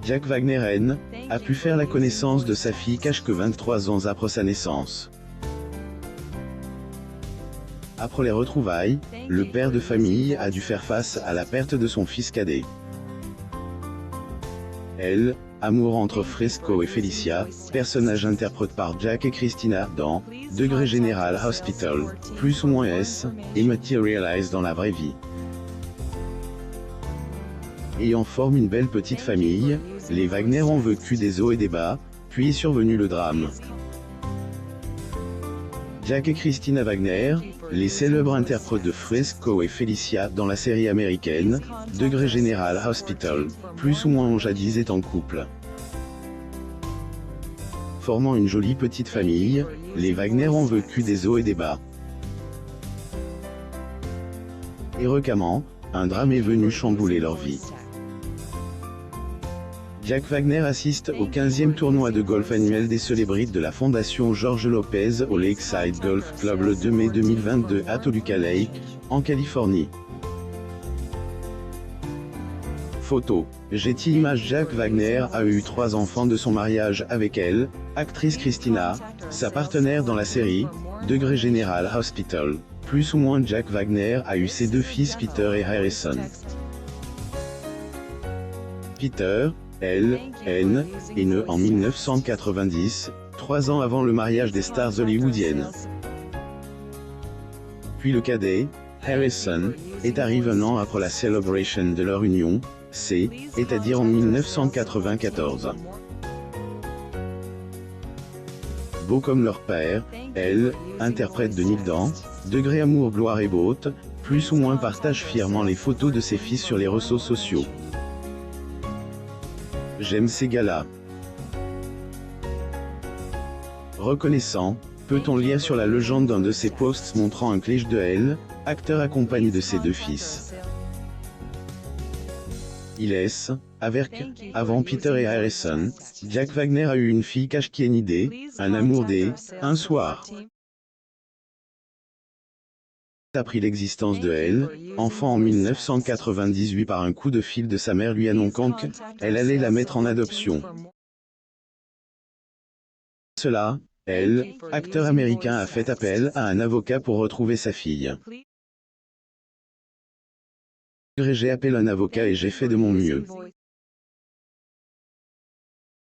Jack Wagner N. a pu faire la connaissance de sa fille cache que 23 ans après sa naissance. Après les retrouvailles, le père de famille a dû faire face à la perte de son fils cadet. Elle, amour entre Fresco et Felicia, personnage interprété par Jack et Christina dans Degré General Hospital, plus ou moins S, et Materialize dans la vraie vie. Ayant formé une belle petite famille, les Wagner ont vécu des hauts et des bas, puis est survenu le drame. Jack et Christina Wagner, les célèbres interprètes de Fresco et Felicia dans la série américaine Degré General Hospital, plus ou moins ont jadis été en couple. Formant une jolie petite famille, les Wagner ont vécu des hauts et des bas. Et récemment, un drame est venu chambouler leur vie. Jack Wagner assiste au 15e tournoi de golf annuel des célébrités de la Fondation George Lopez au Lakeside Golf Club le 2 mai 2022 à Toluca Lake, en Californie. Photo. Getty Images. Jack Wagner a eu 3 enfants de son mariage avec elle, actrice Christina, sa partenaire dans la série Degré General Hospital. Plus ou moins Jack Wagner a eu ses 2 fils Peter et Harrison. Peter, L. N. est né en 1990, 3 ans avant le mariage des stars hollywoodiennes. Puis le cadet, Harrison, est arrivé un an après la celebration de leur union, c'est-à-dire en 1994. Beau comme leur père, elle, interprète de Nick dans Degré Amour Gloire et Beauté, plus ou moins partage fièrement les photos de ses fils sur les réseaux sociaux. J'aime ces gars-là. Reconnaissant, peut-on lire sur la légende d'un de ses posts montrant un cliché de elle, acteur accompagné de ses 2 fils. Il est, avec, avant Peter et Harrison, Jack Wagner a eu une fille cache qui est une idée, un amour un soir. Appris l'existence de elle, enfant en 1998 par un coup de fil de sa mère lui annonçant qu'elle allait la mettre en adoption. Cela, elle, acteur américain a fait appel à un avocat pour retrouver sa fille. J'ai appelé un avocat et j'ai fait de mon mieux.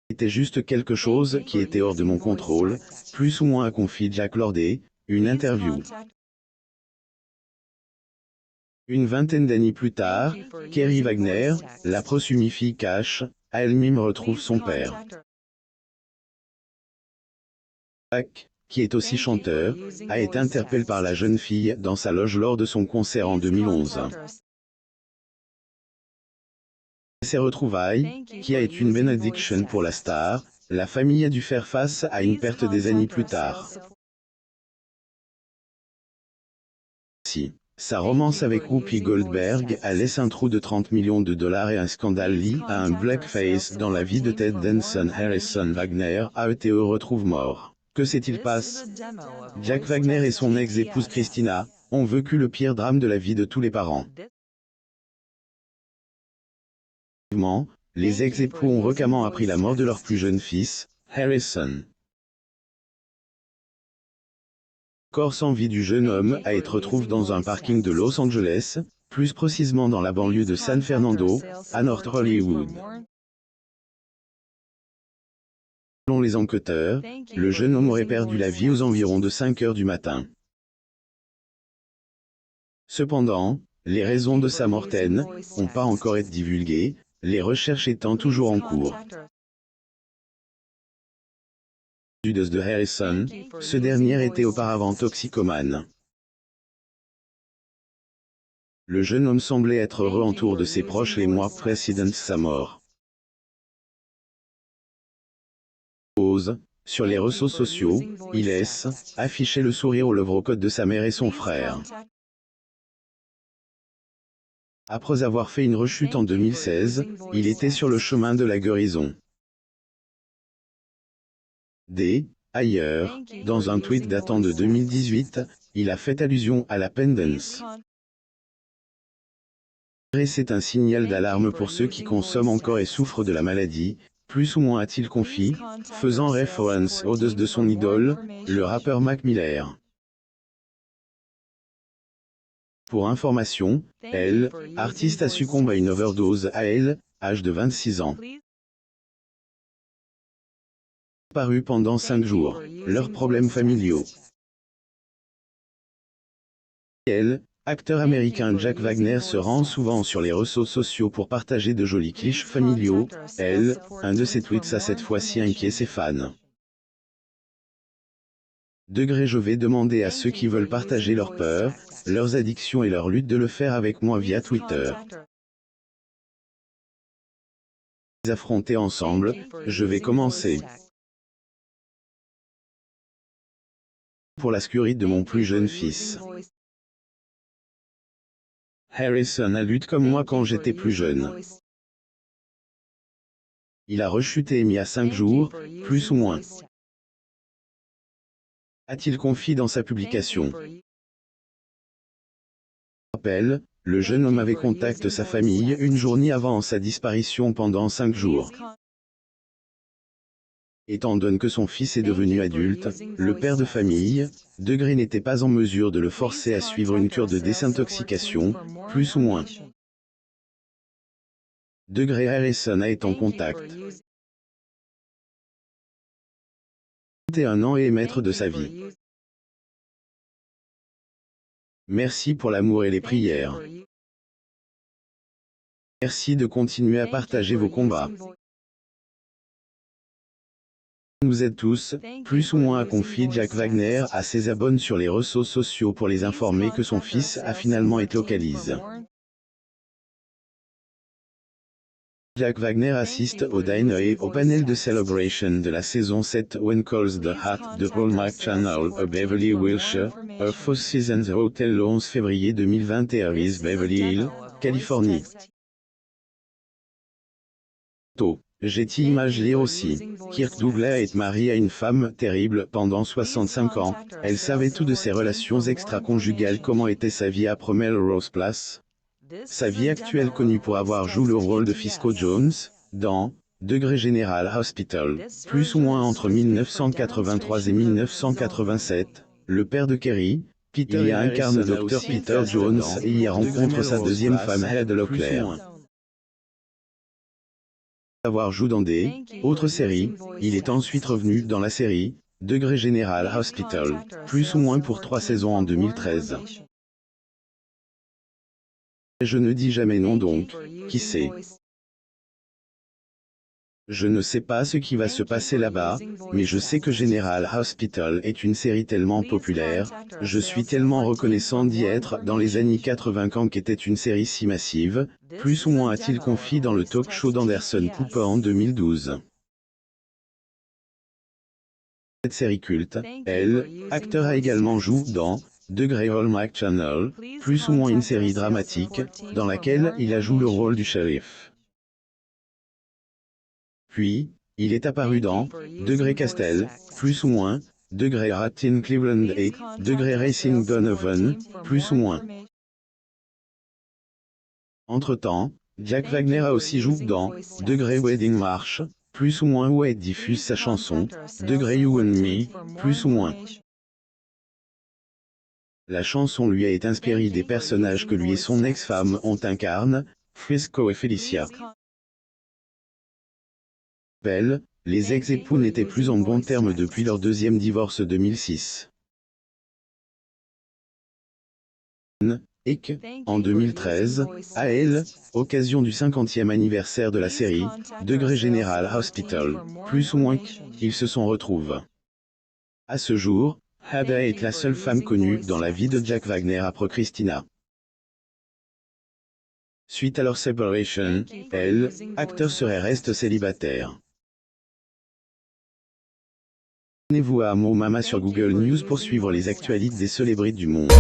C'était juste quelque chose qui était hors de mon contrôle, plus ou moins a confié Jack lors une interview. Une vingtaine d'années plus tard, Kerry Wagner, la présumée fille cache, a elle-même retrouve son père. Jack, qui est aussi chanteur, a été interpellé par la jeune fille dans sa loge lors de son concert en 2011. Ces retrouvailles, qui a été une bénédiction pour la star, la famille a dû faire face à une perte des années plus tard. Si sa romance avec Whoopi Goldberg a laissé un trou de 30 millions de dollars et un scandale lié à un blackface dans la vie de Ted Danson, Harrison Wagner a été retrouvé mort. Que s'est-il passé? Jack Wagner et son ex-épouse Christina ont vécu le pire drame de la vie de tous les parents. Les ex-époux ont récemment appris la mort de leur plus jeune fils, Harrison. Le corps sans vie du jeune homme a été retrouvé dans un parking de Los Angeles, plus précisément dans la banlieue de San Fernando, à North Hollywood. Selon les enquêteurs, le jeune homme aurait perdu la vie aux environs de 5 heures du matin. Cependant, les raisons de sa mort n'ont pas encore été divulguées, les recherches étant toujours en cours. De Harrison, ce dernier était auparavant toxicomane. Le jeune homme semblait être heureux autour de ses proches les mois précédant sa mort. Sur les réseaux sociaux, il affiché le sourire aux lèvres côtes de sa mère et son frère. Après avoir fait une rechute en 2016, il était sur le chemin de la guérison. Ailleurs, dans un tweet datant de 2018, il a fait allusion à la pendance. C'est un signal d'alarme pour ceux qui consomment encore et souffrent de la maladie, plus ou moins a-t-il confié, faisant référence aux doses de son idole, le rappeur Mac Miller. Pour information, elle, artiste a succombé à une overdose à elle, âge de 26 ans. Paru pendant 5 jours, leurs problèmes familiaux. Elle, acteur américain Jack Wagner se rend souvent sur les réseaux sociaux pour partager de jolis clichés familiaux. Elle, un de ses tweets a cette fois-ci inquiété ses fans. Je vais demander à ceux qui veulent partager leurs peurs, leurs addictions et leur lutte de le faire avec moi via Twitter. Affronter ensemble, je vais commencer. Pour la sécurité de mon plus jeune fils. Harrison a lutté comme moi quand j'étais plus jeune. Il a rechuté et mis à 5 jours, plus ou moins. A-t-il confié dans sa publication. Rappel, le jeune homme avait contacté sa famille une journée avant sa disparition pendant 5 jours. Étant donné que son fils est devenu adulte, le père de famille, n'était pas en mesure de le forcer à suivre une cure de désintoxication, plus ou moins. Harrison a été en contact. 21 ans et est maître de sa vie. Merci pour l'amour et les prières. Merci de continuer à partager vos combats. Nous aide tous, plus ou moins a confié Jack Wagner à ses abonnés sur les réseaux sociaux pour les informer que son fils a finalement été localisé. Jack Wagner assiste au dîner et au panel de Celebration de la saison 7 When Calls the Heart de Hallmark Channel à Beverly, Wilshire, Air Four Seasons Hotel le 11 février 2021 East Beverly Hills, Californie. J'ai imaginé aussi. Kirk Douglas est marié à une femme terrible pendant 65 ans. Elle savait tout de ses relations extra-conjugales, comment était sa vie après Melrose Place. Sa vie actuelle connue pour avoir joué le rôle de Fisco Jones, dans General Hospital, plus ou moins entre 1983 et 1987, le père de Kerry, Peter y incarne Dr Peter Jones et y rencontre sa deuxième femme Heather Locklear. Avoir joué dans des autres séries, il est ensuite revenu dans la série General Hospital, plus ou moins pour 3 saisons en 2013. Je ne dis jamais non donc, qui sait? Je ne sais pas ce qui va se passer là-bas, mais je sais que General Hospital est une série tellement populaire, je suis tellement reconnaissant d'y être dans les années 80 quand qu'était une série si massive, plus ou moins a-t-il confié dans le talk show d'Anderson Cooper en 2012. Cette série culte, elle, acteur a également joué dans Hallmark Channel, plus ou moins une série dramatique, dans laquelle il a joué le rôle du shérif. Puis, il est apparu dans Castle, plus ou moins, Rat in Cleveland et Racing Donovan, plus ou moins. Entre-temps, Jack Wagner a aussi joué dans Wedding March, plus ou moins, où elle diffuse sa chanson You and Me, plus ou moins. La chanson lui a été inspirée des personnages que lui et son ex-femme ont incarné, Frisco et Felicia. Les ex-époux n'étaient plus en bons termes depuis leur deuxième divorce 2006. Et que, en 2013, à elle, occasion du 50e anniversaire de la série General Hospital, plus ou moins, ils se sont retrouvés. À ce jour, Heather est la seule femme connue dans la vie de Jack Wagner après Christina. Suite à leur séparation, elle, acteur reste célibataire. Abonnez-vous à Mo Mama sur Google News pour suivre les actualités des célébrités du monde.